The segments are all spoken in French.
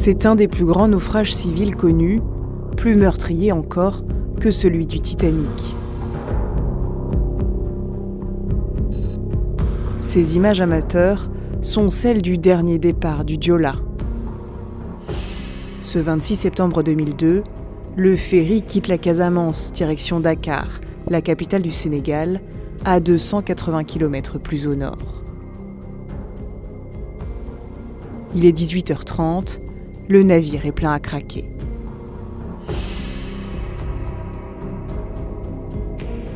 C'est un des plus grands naufrages civils connus, plus meurtrier encore que celui du Titanic. Ces images amateurs sont celles du dernier départ du Joola. Ce 26 septembre 2002, le ferry quitte la Casamance, direction Dakar, la capitale du Sénégal, à 280 km plus au nord. Il est 18h30, le navire est plein à craquer.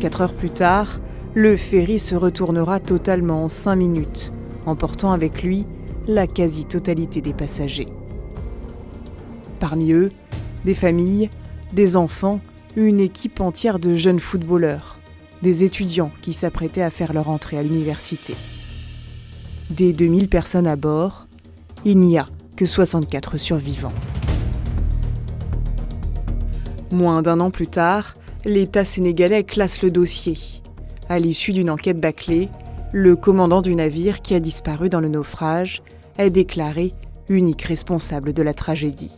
4 heures plus tard, le ferry se retournera totalement en 5 minutes, emportant avec lui la quasi-totalité des passagers. Parmi eux, des familles, des enfants, une équipe entière de jeunes footballeurs, des étudiants qui s'apprêtaient à faire leur entrée à l'université. Des 2000 personnes à bord, il n'y a que 64 survivants. Moins d'1 an plus tard, l'État sénégalais classe le dossier. À l'issue d'une enquête bâclée, le commandant du navire qui a disparu dans le naufrage est déclaré unique responsable de la tragédie.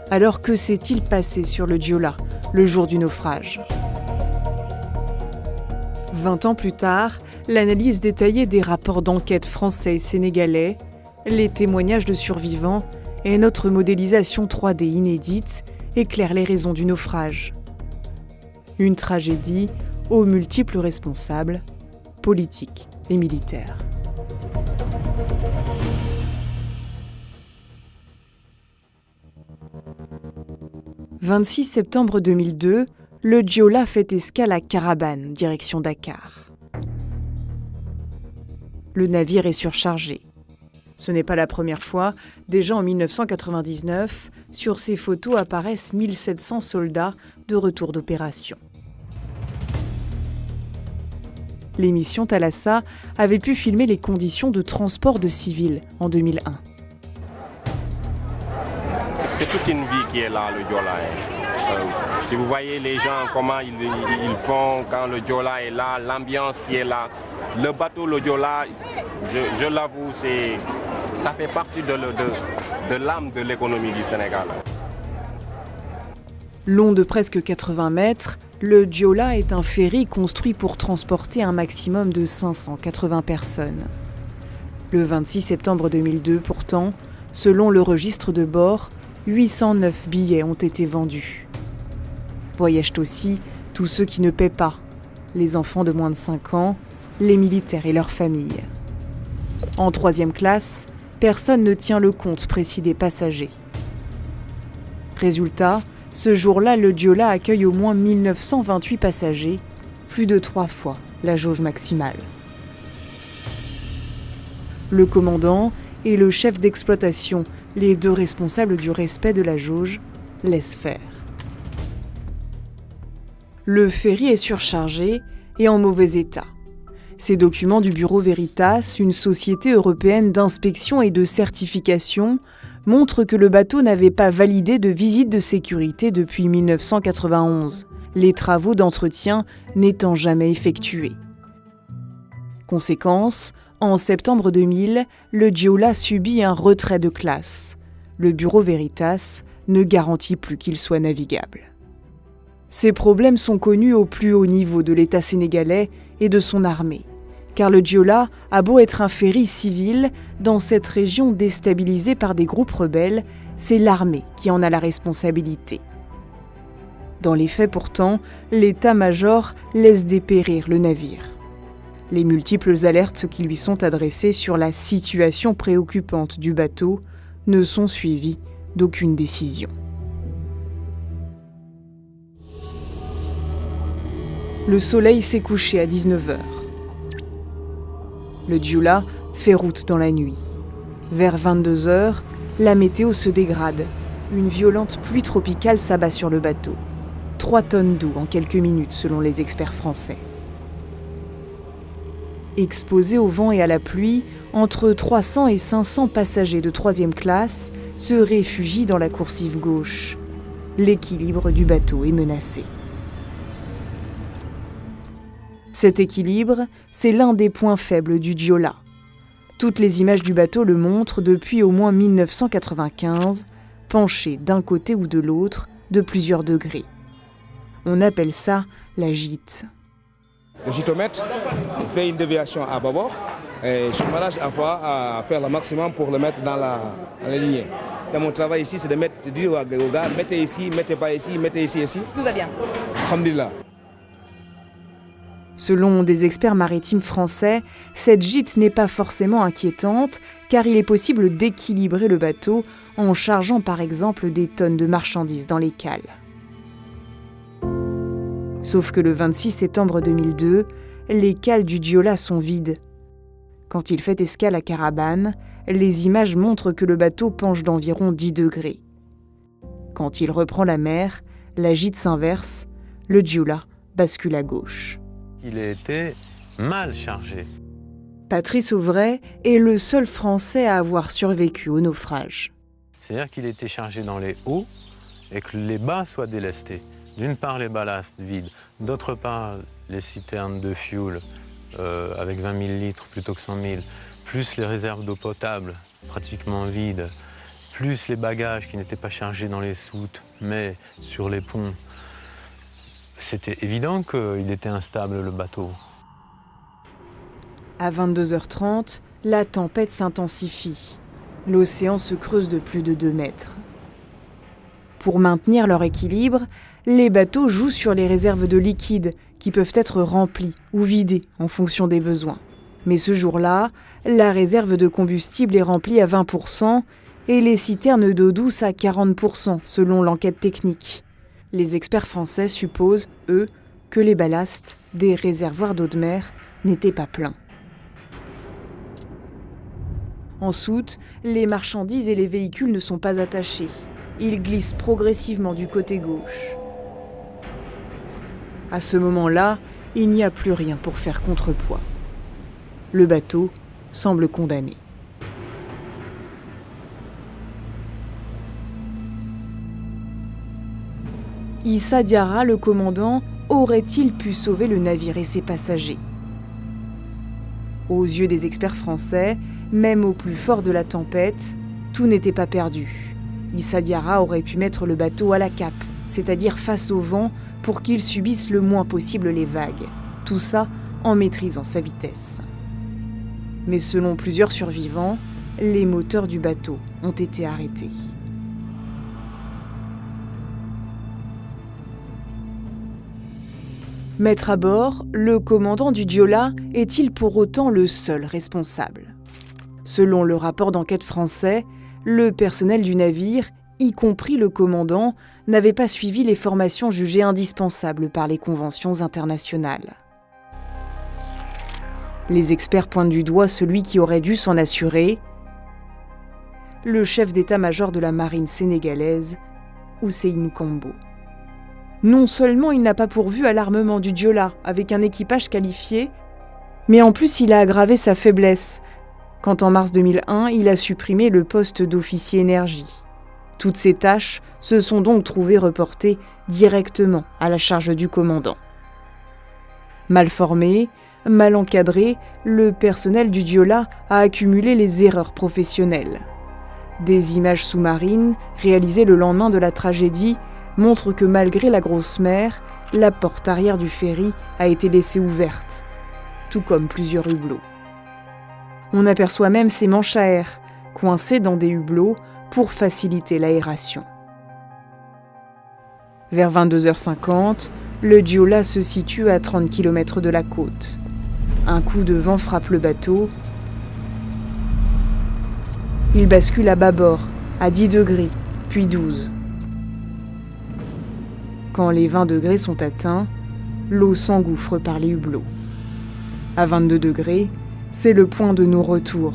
Alors que s'est-il passé sur le Joola le jour du naufrage ? 20 ans plus tard, l'analyse détaillée des rapports d'enquête français et sénégalais, les témoignages de survivants et notre modélisation 3D inédite éclairent les raisons du naufrage. Une tragédie aux multiples responsables, politiques et militaires. « 26 septembre 2002, le Joola fait escale à Carabane, direction Dakar. Le navire est surchargé. Ce n'est pas la première fois. Déjà en 1999, sur ces photos apparaissent 1700 soldats de retour d'opération. L'émission Thalassa avait pu filmer les conditions de transport de civils en 2001. C'est toute une vie qui est là, le Joola. Si vous voyez les gens, comment ils font quand le Joola est là, l'ambiance qui est là. Le bateau, le Joola, je l'avoue, ça fait partie de l'âme de l'économie du Sénégal. Long de presque 80 mètres, le Joola est un ferry construit pour transporter un maximum de 580 personnes. Le 26 septembre 2002, pourtant, selon le registre de bord, 809 billets ont été vendus. Voyagent aussi tous ceux qui ne paient pas, les enfants de moins de 5 ans, les militaires et leurs familles. En 3e classe, personne ne tient le compte précis des passagers. Résultat, ce jour-là, le Joola accueille au moins 1928 passagers, plus de 3 fois la jauge maximale. Le commandant et le chef d'exploitation, les 2 responsables du respect de la jauge, laissent faire. Le ferry est surchargé et en mauvais état. Ces documents du Bureau Veritas, une société européenne d'inspection et de certification, montrent que le bateau n'avait pas validé de visite de sécurité depuis 1991, les travaux d'entretien n'étant jamais effectués. Conséquence, en septembre 2000, le Joola subit un retrait de classe. Le Bureau Veritas ne garantit plus qu'il soit navigable. Ces problèmes sont connus au plus haut niveau de l'État sénégalais et de son armée, car le Joola a beau être un ferry civil, dans cette région déstabilisée par des groupes rebelles, c'est l'armée qui en a la responsabilité. Dans les faits pourtant, l'état-major laisse dépérir le navire. Les multiples alertes qui lui sont adressées sur la situation préoccupante du bateau ne sont suivies d'aucune décision. Le soleil s'est couché à 19h. Le Joola fait route dans la nuit. Vers 22h, la météo se dégrade. Une violente pluie tropicale s'abat sur le bateau. 3 tonnes d'eau en quelques minutes selon les experts français. Exposés au vent et à la pluie, entre 300 et 500 passagers de 3e classe se réfugient dans la coursive gauche. L'équilibre du bateau est menacé. Cet équilibre, c'est l'un des points faibles du Joola. Toutes les images du bateau le montrent depuis au moins 1995, penché d'un côté ou de l'autre de plusieurs degrés. On appelle ça la gîte. Le gîtomètre fait une déviation à bâbord et je m'arrange à faire le maximum pour le mettre dans la lignée. Et mon travail ici, c'est de dire aux gars, mettez ici, mettez pas ici, mettez ici, ici. Tout va bien. Alhamdulillah. Selon des experts maritimes français, cette gîte n'est pas forcément inquiétante car il est possible d'équilibrer le bateau en chargeant par exemple des tonnes de marchandises dans les cales. Sauf que le 26 septembre 2002, les cales du Joola sont vides. Quand il fait escale à Carabane, les images montrent que le bateau penche d'environ 10 degrés. Quand il reprend la mer, la gîte s'inverse, le Joola bascule à gauche. Il a été mal chargé. Patrice Auvray est le seul Français à avoir survécu au naufrage. C'est-à-dire qu'il était chargé dans les hauts et que les bas soient délestés. D'une part les ballasts vides, d'autre part les citernes de fuel avec 20 000 litres plutôt que 100 000, plus les réserves d'eau potable pratiquement vides, plus les bagages qui n'étaient pas chargés dans les soutes mais sur les ponts. C'était évident qu'il était instable, le bateau. À 22h30, la tempête s'intensifie. L'océan se creuse de plus de 2 mètres. Pour maintenir leur équilibre, les bateaux jouent sur les réserves de liquide qui peuvent être remplies ou vidées en fonction des besoins. Mais ce jour-là, la réserve de combustible est remplie à 20% et les citernes d'eau douce à 40% selon l'enquête technique. Les experts français supposent, eux, que les ballasts des réservoirs d'eau de mer n'étaient pas pleins. En soute, les marchandises et les véhicules ne sont pas attachés. Ils glissent progressivement du côté gauche. À ce moment-là, il n'y a plus rien pour faire contrepoids. Le bateau semble condamné. Issa Diarra, le commandant, aurait-il pu sauver le navire et ses passagers ? Aux yeux des experts français, même au plus fort de la tempête, tout n'était pas perdu. Issa Diarra aurait pu mettre le bateau à la cape, c'est-à-dire face au vent, pour qu'il subisse le moins possible les vagues. Tout ça en maîtrisant sa vitesse. Mais selon plusieurs survivants, les moteurs du bateau ont été arrêtés. Maître à bord, le commandant du Joola est-il pour autant le seul responsable ? Selon le rapport d'enquête français, le personnel du navire, y compris le commandant, n'avait pas suivi les formations jugées indispensables par les conventions internationales. Les experts pointent du doigt celui qui aurait dû s'en assurer, le chef d'état-major de la marine sénégalaise, Ousseynou Kambo. Non seulement il n'a pas pourvu à l'armement du Joola avec un équipage qualifié, mais en plus il a aggravé sa faiblesse, quand en mars 2001, il a supprimé le poste d'officier énergie. Toutes ces tâches se sont donc trouvées reportées directement à la charge du commandant. Mal formé, mal encadré, le personnel du Joola a accumulé les erreurs professionnelles. Des images sous-marines, réalisées le lendemain de la tragédie, montrent que malgré la grosse mer, la porte arrière du ferry a été laissée ouverte, tout comme plusieurs hublots. On aperçoit même ces manches à air, coincées dans des hublots pour faciliter l'aération. Vers 22h50, le Joola se situe à 30 km de la côte. Un coup de vent frappe le bateau. Il bascule à bâbord, à 10 degrés, puis 12. Quand les 20 degrés sont atteints, l'eau s'engouffre par les hublots. À 22 degrés, c'est le point de non-retour.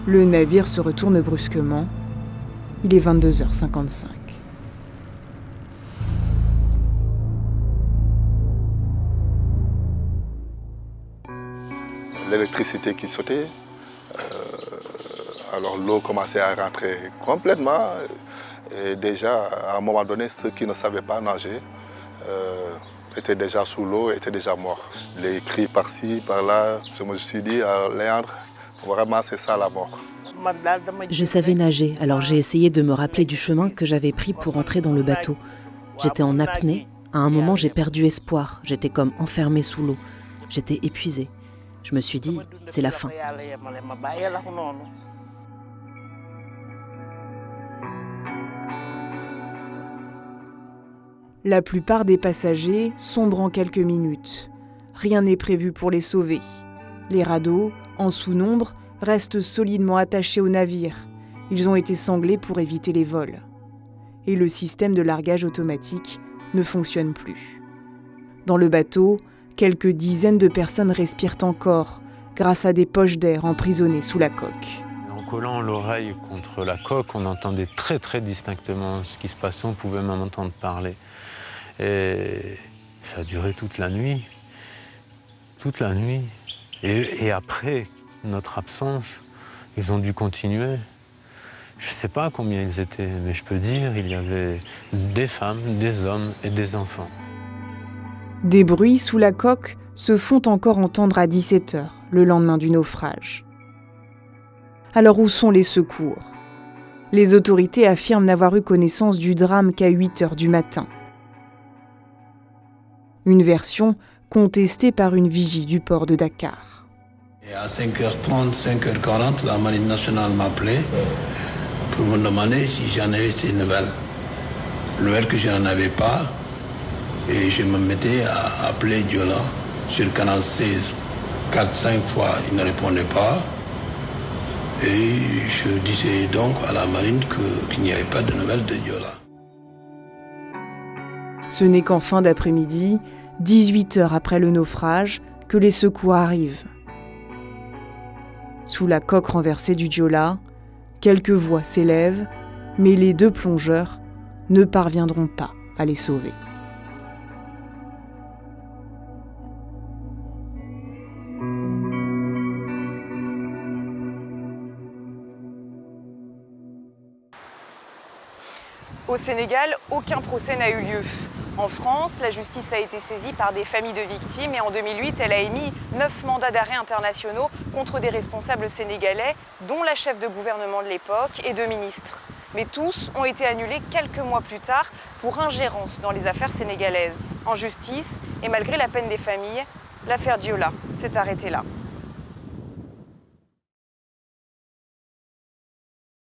Le navire se retourne brusquement. Il est 22h55. L'électricité qui sautait, alors l'eau commençait à rentrer complètement. Et déjà, à un moment donné, ceux qui ne savaient pas nager étaient déjà sous l'eau, étaient déjà morts. Les cris par-ci, par-là, je me suis dit à Léandre, il Vraiment, c'est ça la mort. Je savais nager, alors j'ai essayé de me rappeler du chemin que j'avais pris pour entrer dans le bateau. J'étais en apnée. À un moment, j'ai perdu espoir. J'étais comme enfermée sous l'eau. J'étais épuisée. Je me suis dit, c'est la fin. La plupart des passagers sombrent en quelques minutes. Rien n'est prévu pour les sauver. Les radeaux, en sous-nombre, restent solidement attachés au navire. Ils ont été sanglés pour éviter les vols. Et le système de largage automatique ne fonctionne plus. Dans le bateau, quelques dizaines de personnes respirent encore grâce à des poches d'air emprisonnées sous la coque. En collant l'oreille contre la coque, on entendait très très distinctement ce qui se passait, on pouvait même entendre parler. Et ça a duré toute la nuit. Toute la nuit. Et après notre absence, ils ont dû continuer. Je ne sais pas combien ils étaient, mais je peux dire il y avait des femmes, des hommes et des enfants. Des bruits sous la coque se font encore entendre à 17h, le lendemain du naufrage. Alors où sont les secours ? Les autorités affirment n'avoir eu connaissance du drame qu'à 8h du matin. Une version contestée par une vigie du port de Dakar. Et à 5h30, 5h40, la Marine nationale m'appelait pour me demander si j'en avais ces nouvelles. Nouvelles que je n'en avais pas. Et je me mettais à appeler Diola sur le canal 16. 4-5 fois, il ne répondait pas. Et je disais donc à la marine qu'il n'y avait pas de nouvelles de Diola. Ce n'est qu'en fin d'après-midi, 18h après le naufrage, que les secours arrivent. Sous la coque renversée du Diola, quelques voix s'élèvent, mais les 2 plongeurs ne parviendront pas à les sauver. Au Sénégal, aucun procès n'a eu lieu. En France, la justice a été saisie par des familles de victimes et en 2008, elle a émis 9 mandats d'arrêt internationaux contre des responsables sénégalais, dont la chef de gouvernement de l'époque et 2 ministres. Mais tous ont été annulés quelques mois plus tard pour ingérence dans les affaires sénégalaises. En justice, et malgré la peine des familles, l'affaire Diola s'est arrêtée là.